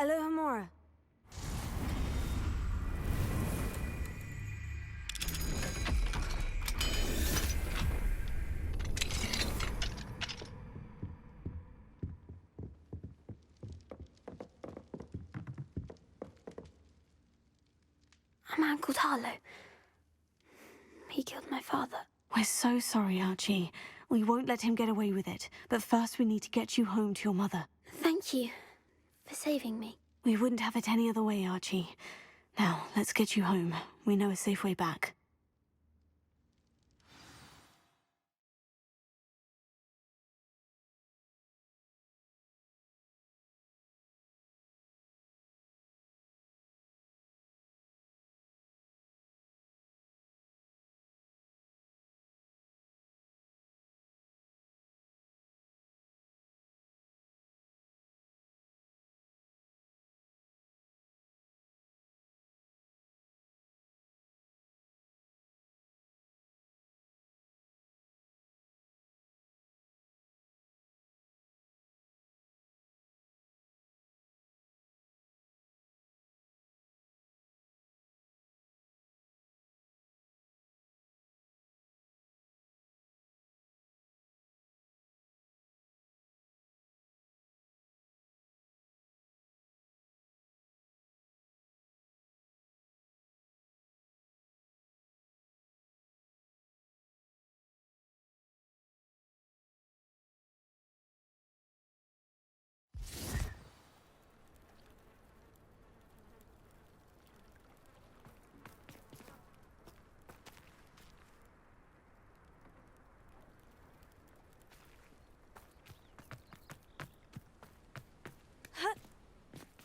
Aloha Mora. A man called Harlow. He killed my father. We're so sorry, Archie. We won't let him get away with it. But first we need to get you home to your mother. Thank you for saving me. We wouldn't have it any other way, Archie. Now, let's get you home. We know a safe way back.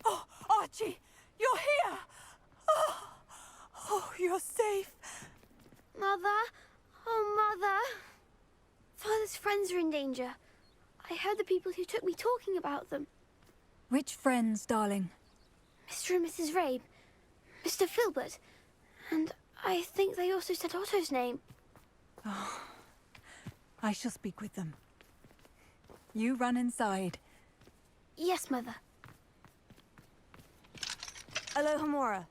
Oh, Archie! You're here! Oh, you're safe. Mother? Oh, Mother. Father's friends are in danger. I heard the people who took me talking about them. Which friends, darling? Mr. and Mrs. Rabe, Mr. Filbert, and I think they also said Otto's name. Oh, I shall speak with them. You run inside. Yes, Mother. Aloha Mora.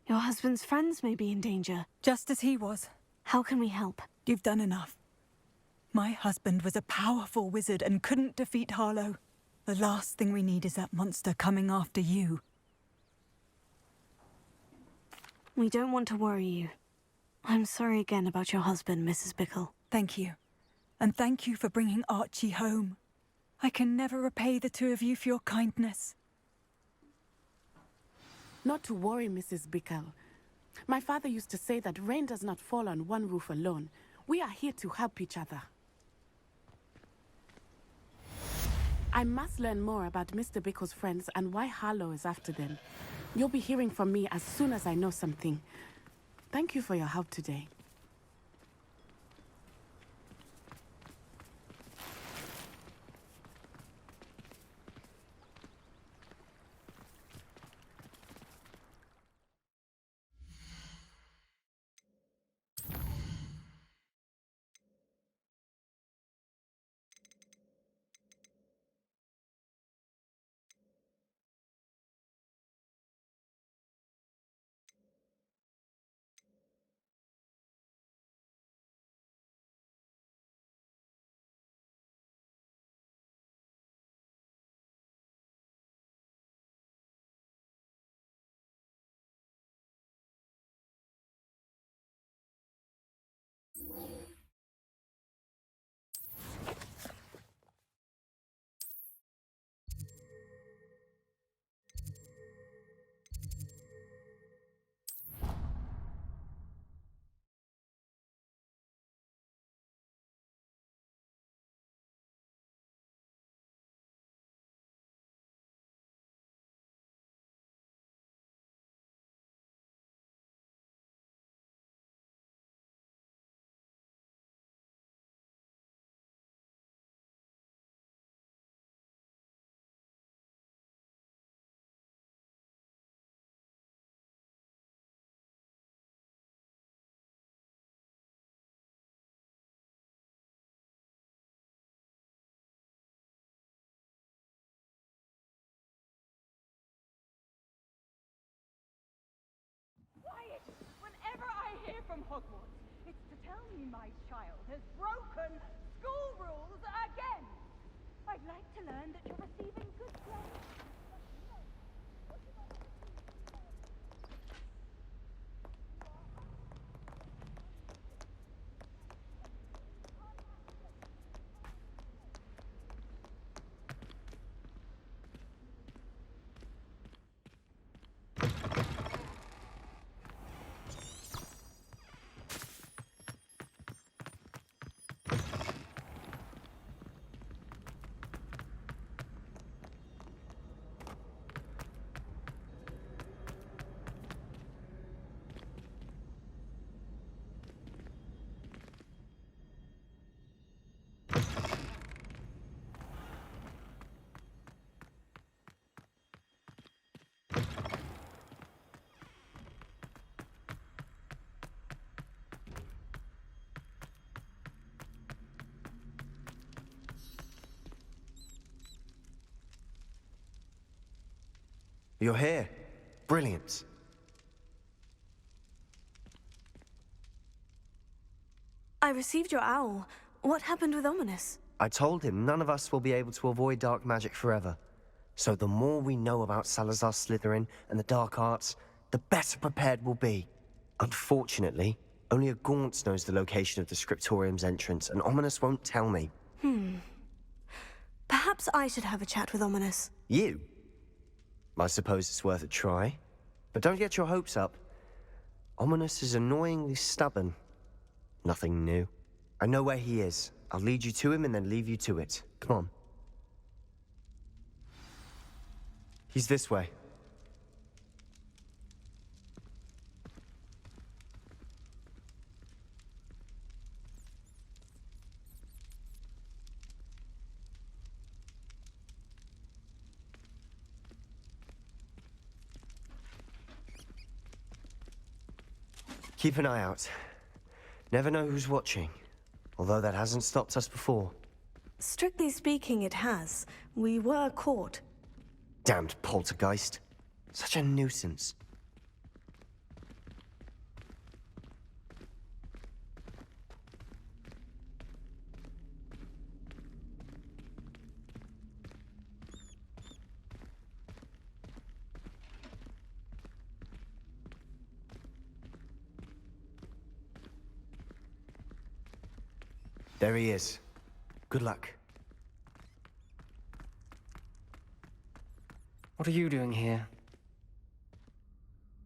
Your husband's friends may be in danger. Just as he was. How can we help? You've done enough. My husband was a powerful wizard and couldn't defeat Harlow. The last thing we need is that monster coming after you. We don't want to worry you. I'm sorry again about your husband, Mrs. Bickle. Thank you. And thank you for bringing Archie home. I can never repay the two of you for your kindness. Not to worry, Mrs. Bickle. My father used to say that rain does not fall on one roof alone. We are here to help each other. I must learn more about Mr. Bickle's friends and why Harlow is after them. You'll be hearing from me as soon as I know something. Thank you for your help today. Hogwarts. It's to tell me my child has broken school rules again. I'd like to learn that you're receiving good grades. You're here. Brilliant. I received your owl. What happened with Ominous? I told him none of us will be able to avoid dark magic forever. So the more we know about Salazar Slytherin and the dark arts, the better prepared we'll be. Unfortunately, only a Gaunt knows the location of the Scriptorium's entrance, and Ominous won't tell me. Perhaps I should have a chat with Ominous. You? I suppose it's worth a try. But don't get your hopes up. Ominous is annoyingly stubborn. Nothing new. I know where he is. I'll lead you to him and then leave you to it. Come on. He's this way. Keep an eye out. Never know who's watching. Although that hasn't stopped us before. Strictly speaking, it has. We were caught. Damned poltergeist. Such a nuisance. There he is. Good luck. What are you doing here?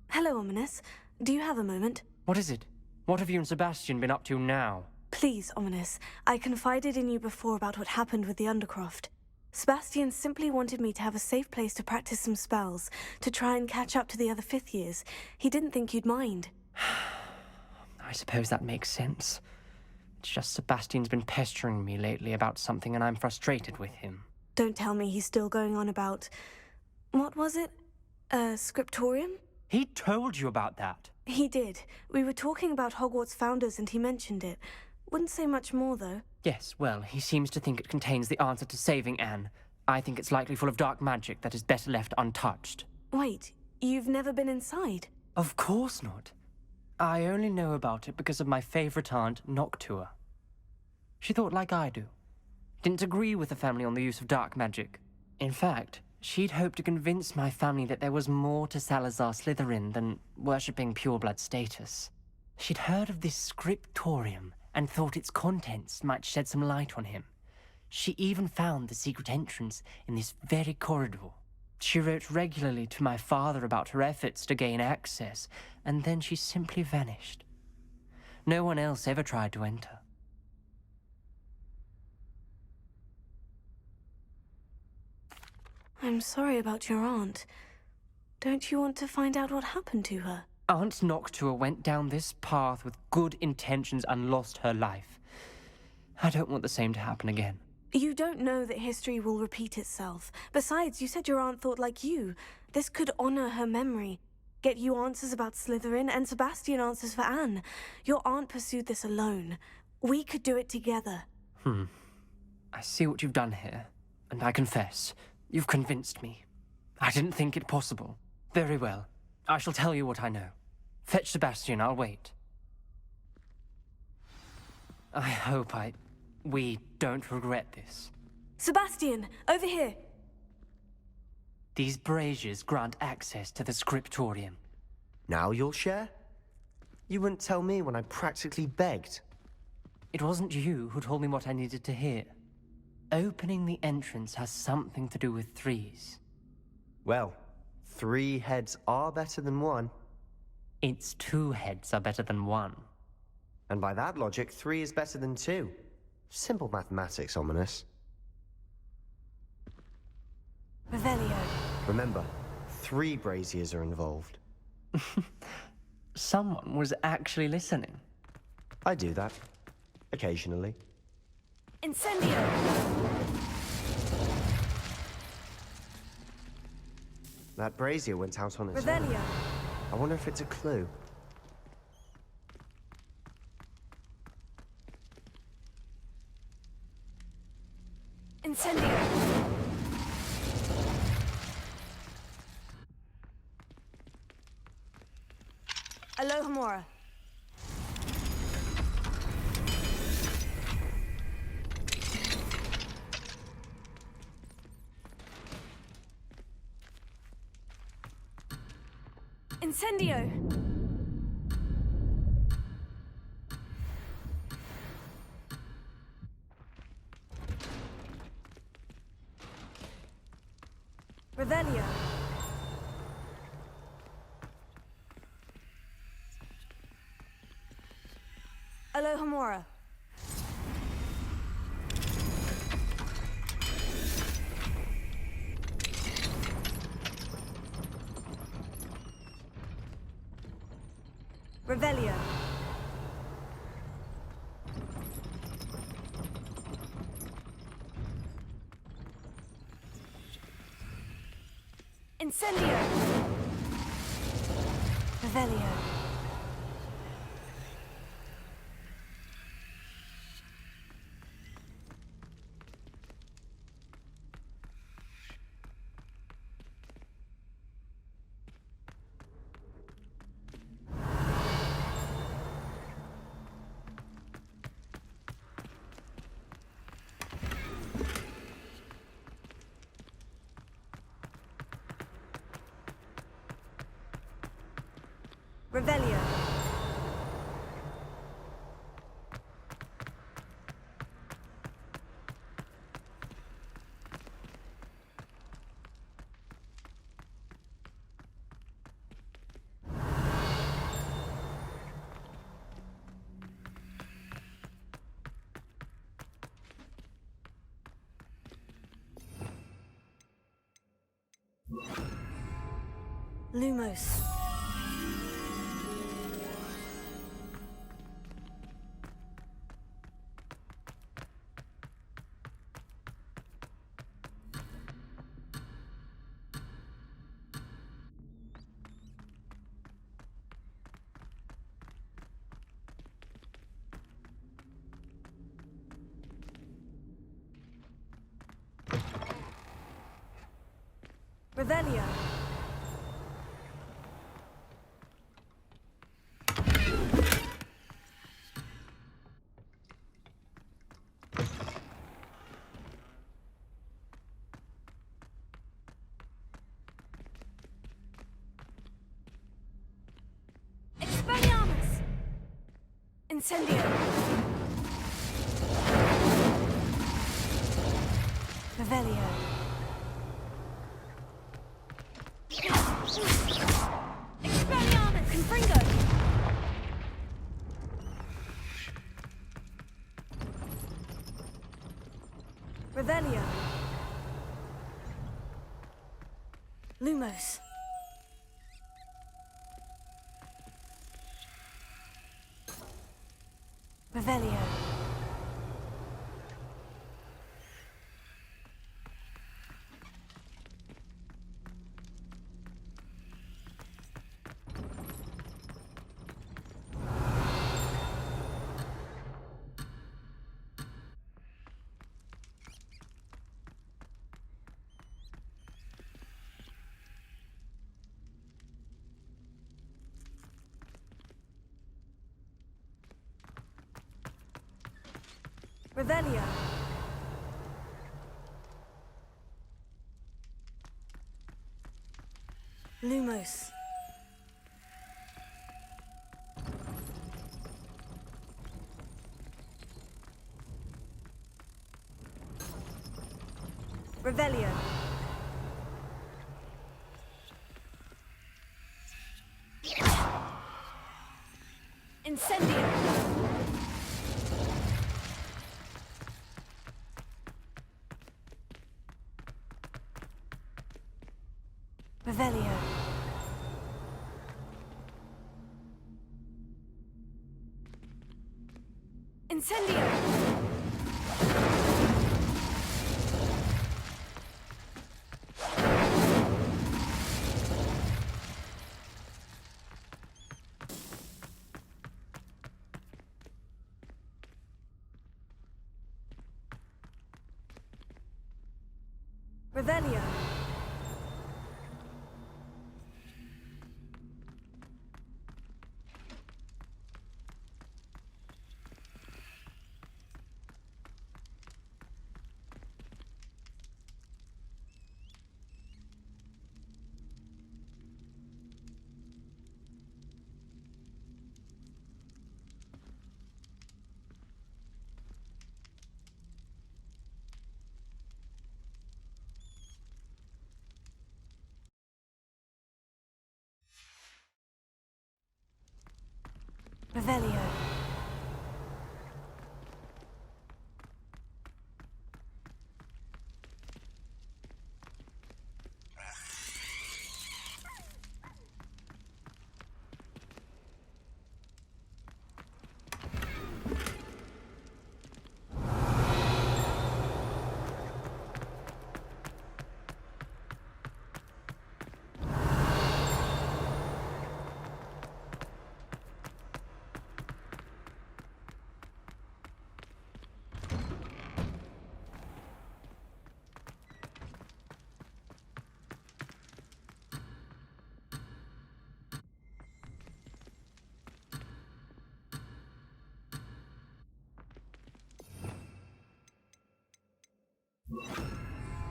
Hello, Ominous. Do you have a moment? What is it? What have you and Sebastian been up to now? Please, Ominous. I confided in you before about what happened with the Undercroft. Sebastian simply wanted me to have a safe place to practice some spells, to try and catch up to the other fifth years. He didn't think you'd mind. I suppose that makes sense. It's just Sebastian's been pestering me lately about something and I'm frustrated with him. Don't tell me he's still going on about... What was it? Scriptorium? He told you about that? He did. We were talking about Hogwarts founders and he mentioned it. Wouldn't say much more, though. Yes, well, he seems to think it contains the answer to saving Anne. I think it's likely full of dark magic that is better left untouched. Wait, you've never been inside? Of course not. I only know about it because of my favorite aunt, Noctua. She thought like I do. Didn't agree with the family on the use of dark magic. In fact, she'd hoped to convince my family that there was more to Salazar Slytherin than worshipping pureblood status. She'd heard of this scriptorium and thought its contents might shed some light on him. She even found the secret entrance in this very corridor. She wrote regularly to my father about her efforts to gain access, and then she simply vanished. No one else ever tried to enter. I'm sorry about your aunt. Don't you want to find out what happened to her? Aunt Noctua went down this path with good intentions and lost her life. I don't want the same to happen again. You don't know that history will repeat itself. Besides, you said your aunt thought like you. This could honor her memory. Get you answers about Slytherin and Sebastian answers for Anne. Your aunt pursued this alone. We could do it together. I see what you've done here, and I confess, you've convinced me. I didn't think it possible. Very well. I shall tell you what I know. Fetch Sebastian, I'll wait. I hope we don't regret this. Sebastian, over here. These braziers grant access to the scriptorium. Now you'll share? You wouldn't tell me when I practically begged. It wasn't you who told me what I needed to hear. Opening the entrance has something to do with threes. Well, 3 heads are better than 1. Its 2 heads are better than 1. And by that logic, 3 is better than 2. Simple mathematics, Ominous. Revelio. Remember, 3 braziers are involved. Someone was actually listening. I do that. Occasionally. Incendio. That brazier went out on its own. Revelio. I wonder if it's a clue. Incendio. Alohomora. Incendio. Revelio. Alohomora. Revelio. Incendio. Revelio. Revelio. Lumos. Revelio. Expelliarmus. Incendio. Revelio. Expelliarmus. Confringo. Revelio. Lumos. Revelio. Revelio. Lumos. Revelio. Incendio. Revelio. Incendio. Revelio. Revelio.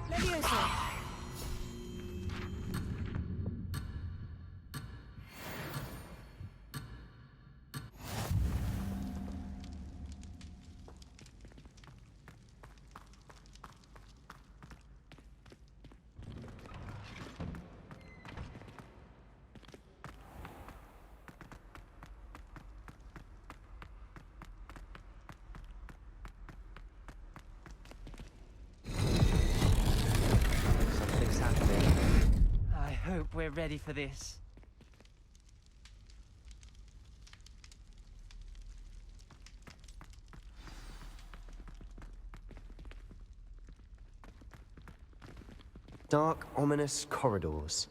Levioso. Something's happening. I hope we're ready for this. Dark, ominous corridors.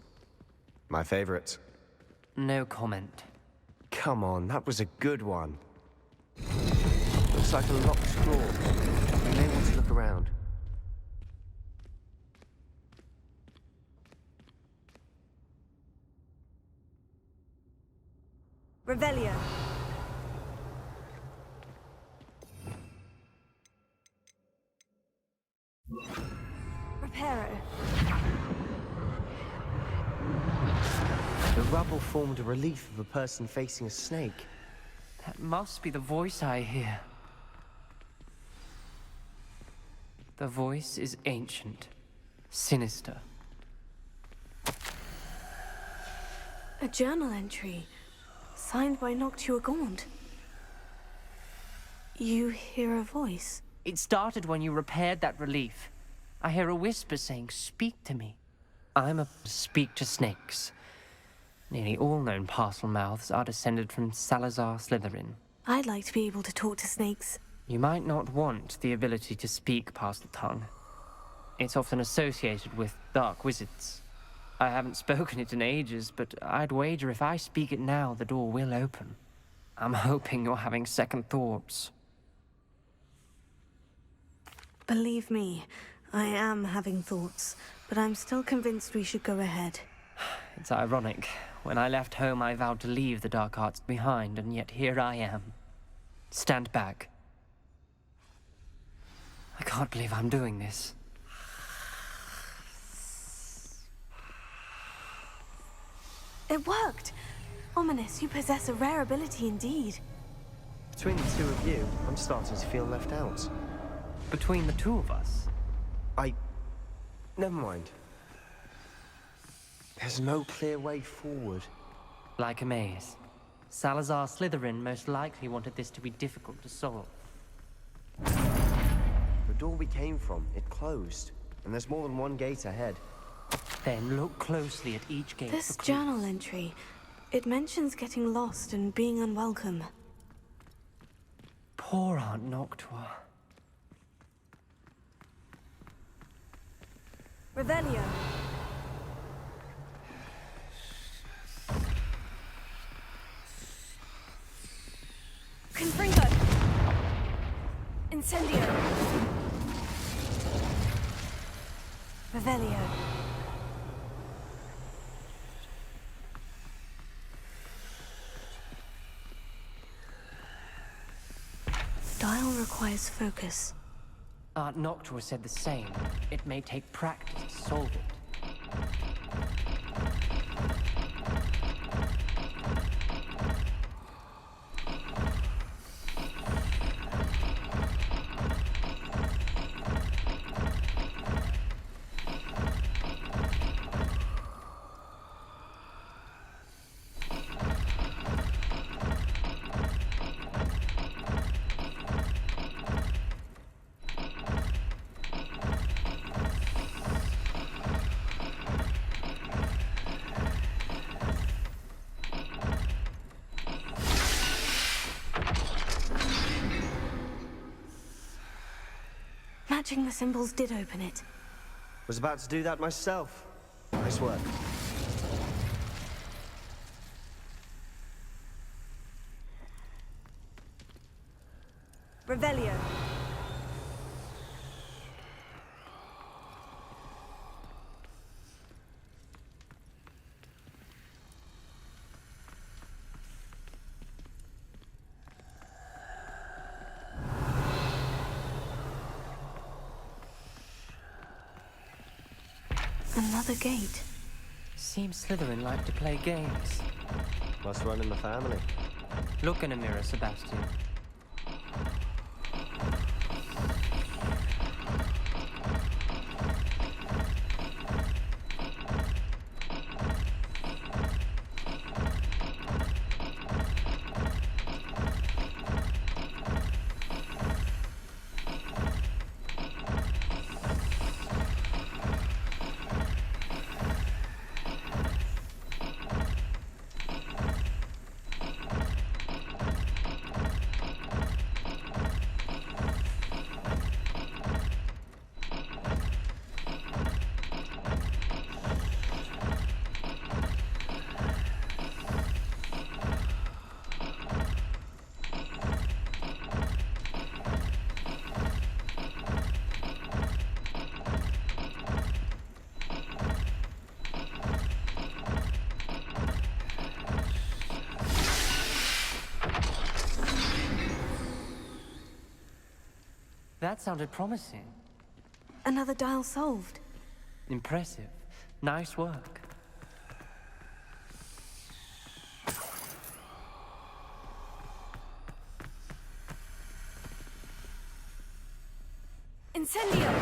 My favorite. No comment. Come on, that was a good one. Looks like a locked door. You may want to look around. Revelio. Reparo. The rubble formed a relief of a person facing a snake. That must be the voice I hear. The voice is ancient, sinister. A journal entry, signed by Noctua Gaunt. You hear a voice. It started when you repaired that relief. I hear a whisper saying, "Speak to me." I'm a speak to snakes. Nearly all known parcel mouths are descended from Salazar Slytherin. I'd like to be able to talk to snakes. You might not want the ability to speak parcel tongue. It's often associated with dark wizards. I haven't spoken it in ages, but I'd wager if I speak it now, the door will open. I'm hoping you're having second thoughts. Believe me, I am having thoughts, but I'm still convinced we should go ahead. It's ironic. When I left home, I vowed to leave the dark arts behind, and yet here I am. Stand back. can't believe I'm doing this. It worked! Ominous, you possess a rare ability indeed. Between the two of you, I'm starting to feel left out. Between the two of us. Never mind. There's no clear way forward. Like a maze. Salazar Slytherin most likely wanted this to be difficult to solve. The door we came from, it closed. And there's more than one gate ahead. Then look closely at each gate This for clues. journal entry, it mentions getting lost and being unwelcome. Poor Aunt Noctua. Revelio. Confringo. Incendio. Revelio. Dial requires focus. Aunt Noctua said the same. It may take practice to solve it. Matching the symbols did open it. Was about to do that myself. Nice work. Revelio. Another gate. Seems Slytherin like to play games. Must run in the family. Look in a mirror, Sebastian. That sounded promising. Another dial solved. Impressive. Nice work. Incendio.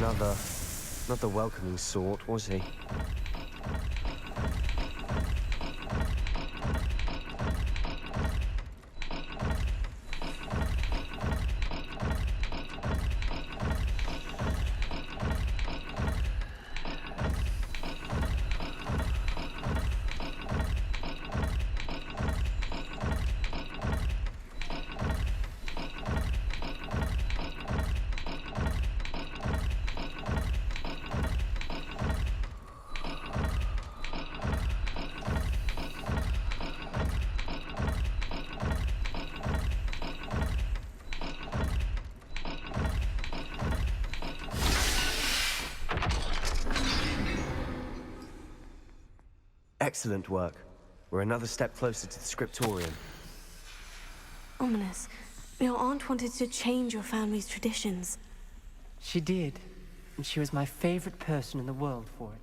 Not the welcoming sort, was he? Excellent work. We're another step closer to the scriptorium. Ominous. Your aunt wanted to change your family's traditions. She did, and she was my favorite person in the world for it.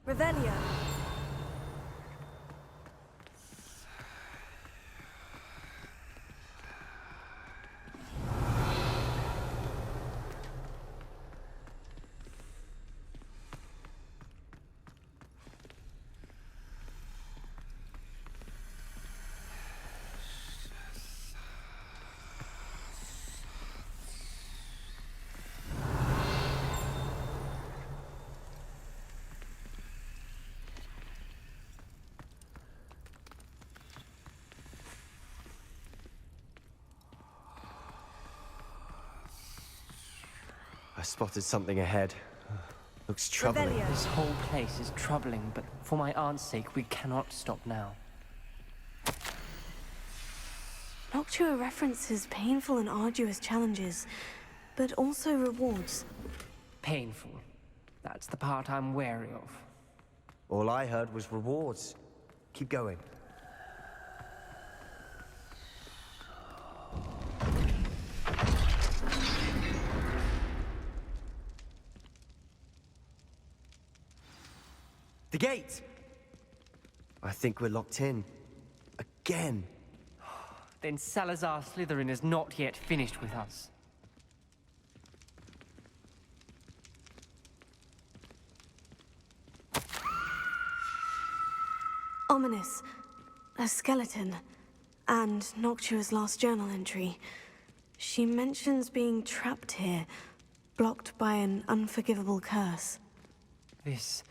Revelio. I spotted something ahead. Looks troubling. Revelio. This whole place is troubling, but for my aunt's sake, we cannot stop now. Noctua references painful and arduous challenges, but also rewards. Painful. That's the part I'm wary of. All I heard was rewards. Keep going. The gate! I think we're locked in. Again. Then Salazar Slytherin is not yet finished with us. Ominous. A skeleton. And Noctua's last journal entry. She mentions being trapped here, blocked by an unforgivable curse. This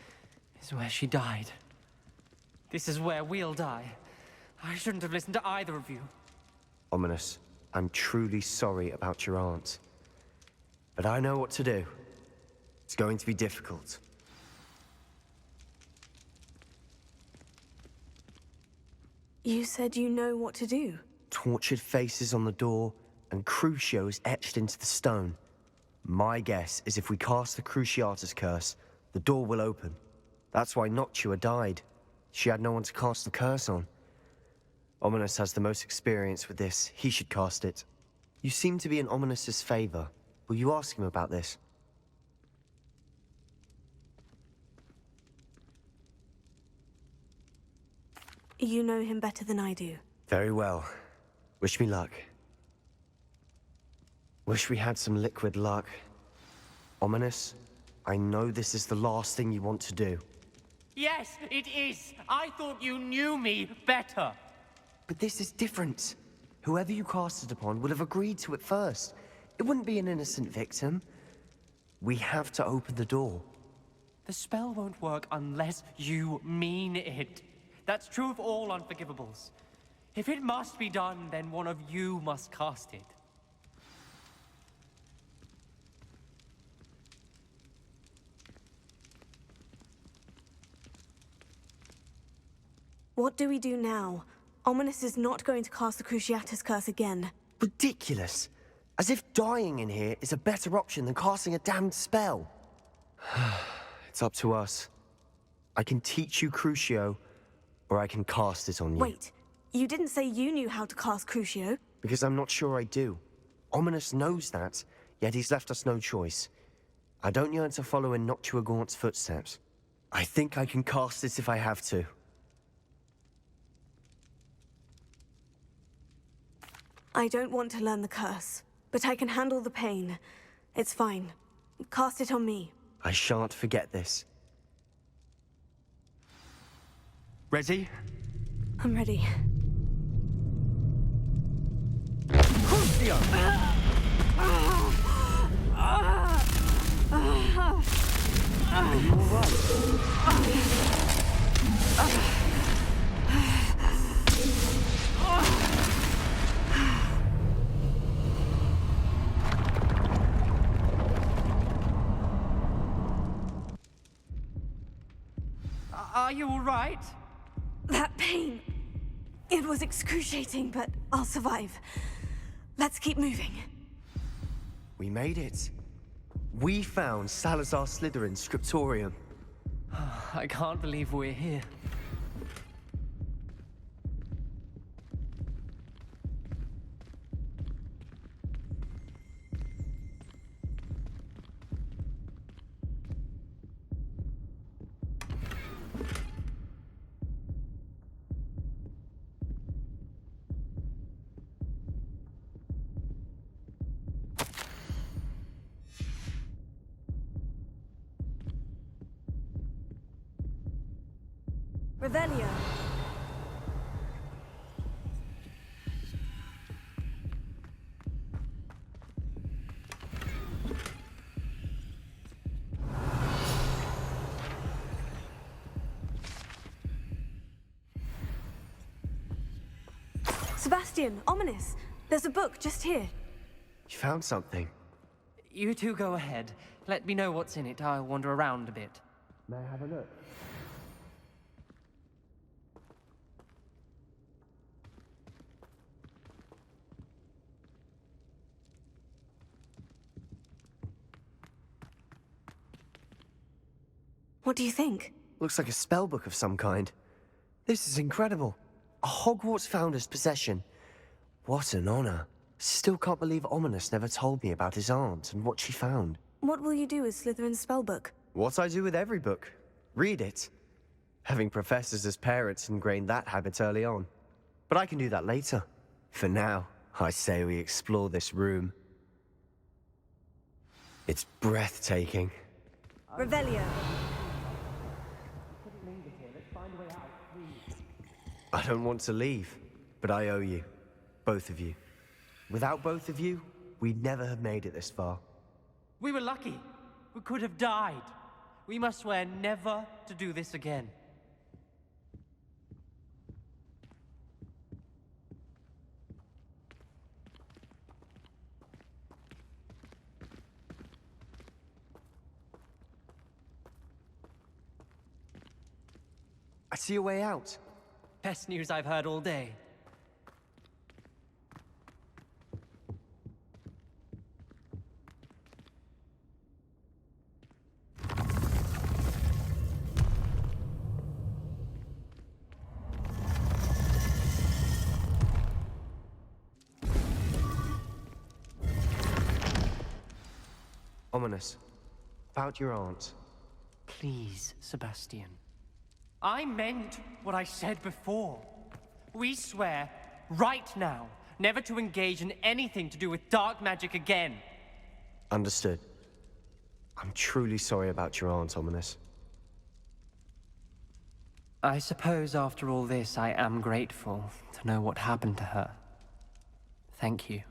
is where she died. This is where we'll die. I shouldn't have listened to either of you. Ominous, I'm truly sorry about your aunt. But I know what to do. It's going to be difficult. You said you know what to do. Tortured faces on the door, and Crucios etched into the stone. My guess is if we cast the Cruciatus curse, the door will open. That's why Noctua died. She had no one to cast the curse on. Ominous has the most experience with this. He should cast it. You seem to be in Ominous's favor. Will you ask him about this? You know him better than I do. Very well. Wish me luck. Wish we had some liquid luck. Ominous, I know this is the last thing you want to do. Yes, it is. I thought you knew me better. But this is different. Whoever you cast it upon would have agreed to it first. It wouldn't be an innocent victim. We have to open the door. The spell won't work unless you mean it. That's true of all unforgivables. If it must be done, then one of you must cast it. What do we do now? Ominous is not going to cast the Cruciatus curse again. Ridiculous. As if dying in here is a better option than casting a damned spell. It's up to us. I can teach you Crucio, or I can cast it on you. Wait, you didn't say you knew how to cast Crucio? Because I'm not sure I do. Ominous knows that, yet he's left us no choice. I don't yearn to follow in Noctua Gaunt's footsteps. I think I can cast it if I have to. I don't want to learn the curse, but I can handle the pain. It's fine. Cast it on me. I shan't forget this. Ready? I'm ready. Crucio! Are you all right? you all right? That pain. It was excruciating, but I'll survive. Let's keep moving. We made it. We found Salazar Slytherin's scriptorium. I can't believe we're here. Revelio. Sebastian, ominous. There's a book just here. You found something. You two go ahead. Let me know what's in it. I'll wander around a bit. May I have a look? What do you think? Looks like a spellbook of some kind. This is incredible. A Hogwarts founder's possession. What an honor. Still can't believe Ominous never told me about his aunt and what she found. What will you do with Slytherin's spellbook? What I do with every book. Read it. Having professors as parents ingrained that habit early on. But I can do that later. For now, I say we explore this room. It's breathtaking. Revelio. I don't want to leave, but I owe you. Both of you. Without both of you, we'd never have made it this far. We were lucky. We could have died. We must swear never to do this again. I see a way out. Best news I've heard all day. Ominous. About your aunt. Please, Sebastian. I meant what I said before. We swear, right now, never to engage in anything to do with dark magic again. Understood. I'm truly sorry about your aunt, Ominous. I suppose after all this, I am grateful to know what happened to her. Thank you.